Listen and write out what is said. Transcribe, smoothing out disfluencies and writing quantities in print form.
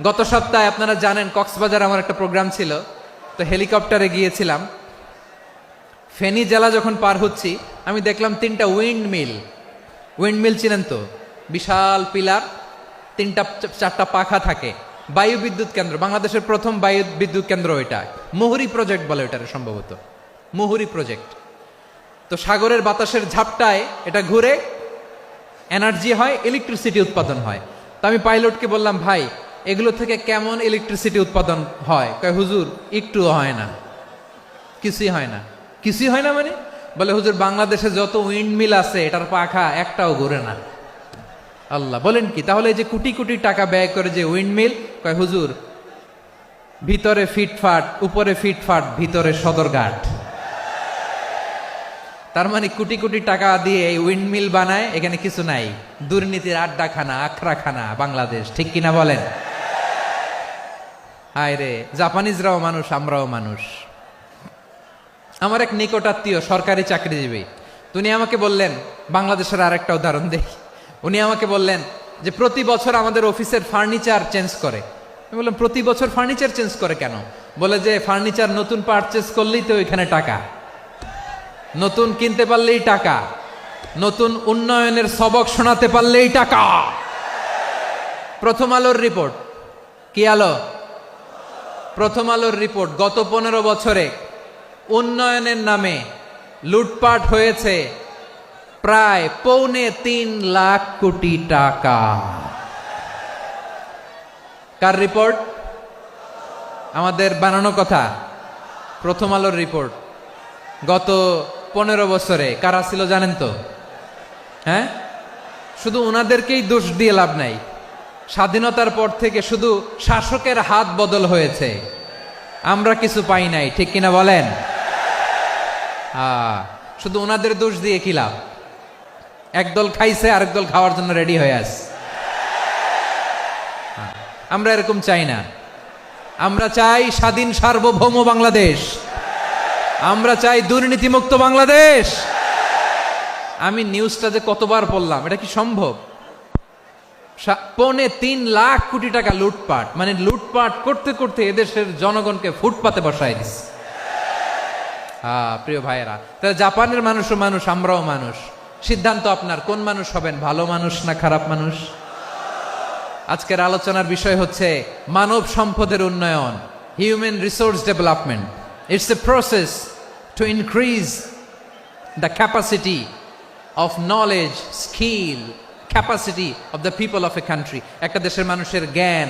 গত সপ্তাহে আপনারা জানেন কক্সবাজার আমার একটা প্রোগ্রাম ছিল, তো হেলিকপ্টারে গিয়েছিলাম। ফেনী জেলা যখন পার হচ্ছি আমি দেখলাম 3টা উইন্ড মিল চিনেন তো, বিশাল পিলার, 3টা 4টা পাখা থাকে, বায়ু বিদ্যুৎ কেন্দ্র, বাংলাদেশের প্রথম বায়ু বিদ্যুৎ কেন্দ্র এটা, মুহুরী প্রজেক্ট বলে এটার সম্ভবত, মুহুরী প্রজেক্ট। তো সাগরের বাতাসের ঝাপটায় এটা ঘুরে এনার্জি হয়, ইলেকট্রিসিটি উৎপাদন হয়। তো আমি পাইলটকে বললাম, ভাই এগুলো থেকে কেমন ইলেকট্রিসিটি উৎপাদন হয়? কয় হুজুর একটুও হয় না, কিছুই হয় না। কিছুই হয় না মানে? বলে হুজুর বাংলাদেশে যত উইন্ড মিল আছে এটার পাখা একটাও ঘুরে না। আল্লাহ, বলেন কি? তাহলে এই যে কোটি কোটি টাকা ব্যয় করে যে উইন্ড মিল, কয় হুজুর ভিতরে ফিটফাট, উপরে ফিটফাট, ভিতরে সদরঘাট। তার মানে কোটি কোটি টাকা দিয়ে এই উইন্ডমিল বানায়, এখানে কিছু নাই, দুর্নীতির আড্ডাখানা, আখড়াখানা বাংলাদেশ, ঠিক কিনা বলেন? হায় রে, জাপানিজরাও মানুষ, আমরাও মানুষ। আমার এক নিকটাত্মীয় সরকারি চাকরিজীবী, উনি আমাকে বললেন, বাংলাদেশের আরেকটা উদাহরণ দেখি। উনি আমাকে বললেন যে প্রতি বছর আমাদের অফিসের ফার্নিচার চেঞ্জ করে। আমি বললাম প্রতি বছর ফার্নিচার চেঞ্জ করে কেন? বলে যে ফার্নিচার নতুন পারচেজ করলেই তো এখানে টাকা, নতুন কিনতে পারলেই টাকা, নতুন উন্নয়নের সবক শোনাতে পারলেই টাকা। প্রথম আলোর রিপোর্ট, কি আলো? প্রথম আলোর রিপোর্ট, গত 15 বছরে উন্নয়নের নামে লুটপাট হয়েছে প্রায় 3.25 লাখ কোটি টাকা। কার রিপোর্ট? আমাদের বানানো কথা, প্রথম আলোর রিপোর্ট। গত 15 বছরে কারা ছিল জানেন তো? হ্যাঁ, শুধু ওনাদেরকেই দোষ দিয়ে লাভ নাই। স্বাধীনতার পর থেকে শুধু শাসকের হাত বদল হয়েছে, আমরা কিছু পাই নাই, ঠিক কিনা বলেন? শুধু ওনাদের দোষ দিয়ে কি লাভ? একদল খাইছে, আরেক দল খাওয়ার জন্য রেডি হয়ে আছে। আমরা এরকম চাই না। আমরা চাই স্বাধীন সার্বভৌম বাংলাদেশ, আমরা চাই দুর্নীতিমুক্ত বাংলাদেশ। আমি নিউজটা যে কতবার পড়লাম, এটা কি সম্ভব? 3.25 লাখ কোটি টাকা লুটপাট, মানে লুটপাট করতে করতে এদেশের জনগণকে ফুটপাতে বসায় দিচ্ছে। প্রিয় ভাইয়েরা, তাহলে জাপানের মানুষও মানুষ, আমরাও মানুষ। সিদ্ধান্ত আপনার, কোন মানুষ হবেন, ভালো মানুষ না খারাপ মানুষ? আজকের আলোচনার বিষয় হচ্ছে মানব সম্পদের উন্নয়ন, human resource development. It's a process to increase the capacity of knowledge, skill, capacity of the people of a country. একটা দেশের মানুষের জ্ঞান,